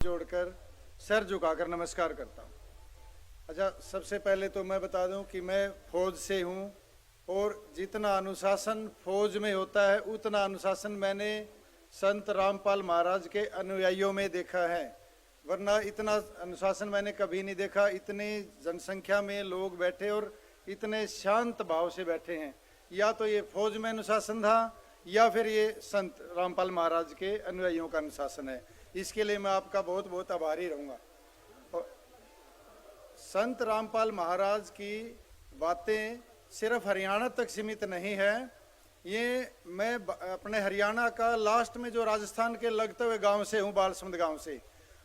जोड़कर सर झुकाकर नमस्कार करता हूँ। अच्छा, सबसे पहले तो मैं बता दूं कि मैं फौज से हूँ और जितना अनुशासन फौज में होता है उतना अनुशासन मैंने संत रामपाल महाराज के अनुयायियों में देखा है, वरना इतना अनुशासन मैंने कभी नहीं देखा। इतनी जनसंख्या में लोग बैठे और इतने शांत भाव से बैठे हैं। या तो ये फौज में अनुशासन था या फिर ये संत रामपाल महाराज के अनुयायियों का अनुशासन है। इसके लिए मैं आपका बहुत बहुत आभारी रहूँगा। संत रामपाल महाराज की बातें सिर्फ हरियाणा तक सीमित नहीं है। ये मैं अपने हरियाणा का लास्ट में जो राजस्थान के लगते हुए गांव से हूँ, बालसमुंद गांव से,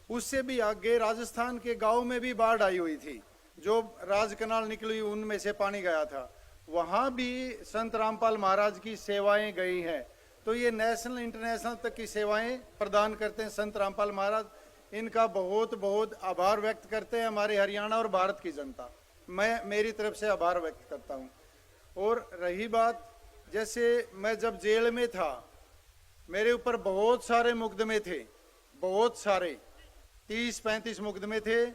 उससे भी आगे राजस्थान के गांव में भी बाढ़ आई हुई थी। जो राजकनाल निकली उनमें से पानी गया था, वहाँ भी संत रामपाल महाराज की सेवाएं गई हैं। तो ये नेशनल इंटरनेशनल तक की सेवाएं प्रदान करते हैं संत रामपाल महाराज। इनका बहुत बहुत आभार व्यक्त करते हैं हमारे हरियाणा और भारत की जनता। मैं मेरी तरफ से आभार व्यक्त करता हूं। और रही बात, जैसे मैं जब जेल में था, मेरे ऊपर बहुत सारे मुकदमे थे, बहुत सारे 30-35 मुकदमे थे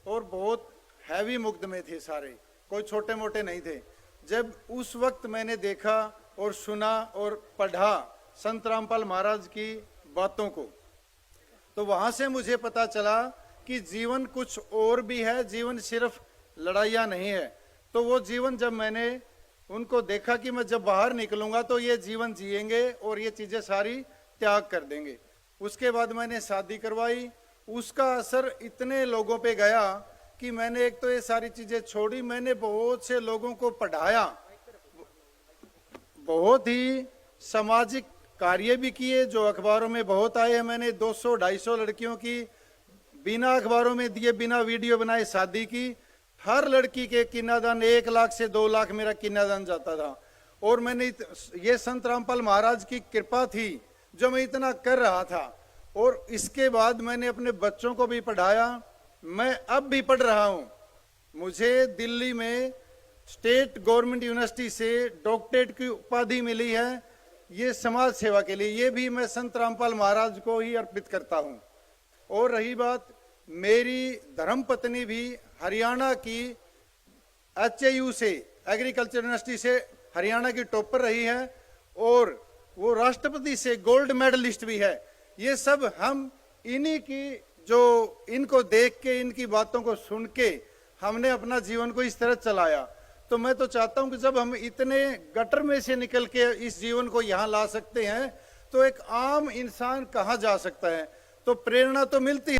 और बहुत हैवी मुकदमे थे सारे, कोई छोटे मोटे नहीं थे। जब उस वक्त मैंने देखा और सुना और पढ़ा संत रामपाल महाराज की बातों को, तो वहां से मुझे पता चला कि जीवन कुछ और भी है, जीवन सिर्फ लड़ाइयाँ नहीं है। तो वो जीवन जब मैंने उनको देखा कि मैं जब बाहर निकलूंगा तो ये जीवन जिएंगे और ये चीजें सारी त्याग कर देंगे। उसके बाद मैंने शादी करवाई। उसका असर इतने लोगों पे गया कि मैंने एक तो ये सारी चीजें छोड़ी, मैंने बहुत से लोगों को पढ़ाया, बहुत ही सामाजिक कार्य भी किए जो अखबारों में बहुत आए हैं। मैंने 200-250 लड़कियों की बिना अखबारों में दिए, बिना वीडियो बनाए शादी की। हर लड़की के कन्यादान 1 लाख से 2 लाख मेरा कन्यादान जाता था। और मैंने ये संत रामपाल महाराज की कृपा थी जो मैं इतना कर रहा था। और इसके बाद मैंने अपने बच्चों को भी पढ़ाया। मैं अब भी पढ़ रहा हूँ। मुझे दिल्ली में स्टेट गवर्नमेंट यूनिवर्सिटी से डॉक्टरेट की उपाधि मिली है, ये समाज सेवा के लिए। ये भी मैं संत रामपाल महाराज को ही अर्पित करता हूँ। और रही बात, मेरी धर्मपत्नी भी हरियाणा की HAU से, एग्रीकल्चर यूनिवर्सिटी से हरियाणा की टॉपर रही है और वो राष्ट्रपति से गोल्ड मेडलिस्ट भी है। ये सब हम इन्हीं की, जो इनको देख के, इनकी बातों को सुन के हमने अपना जीवन को इस तरह चलाया। तो मैं तो चाहता हूं कि जब हम इतने गटर में से निकल के इस जीवन को यहाँ ला सकते हैं तो एक आम इंसान कहाँ जा सकता है। तो प्रेरणा तो मिलती है।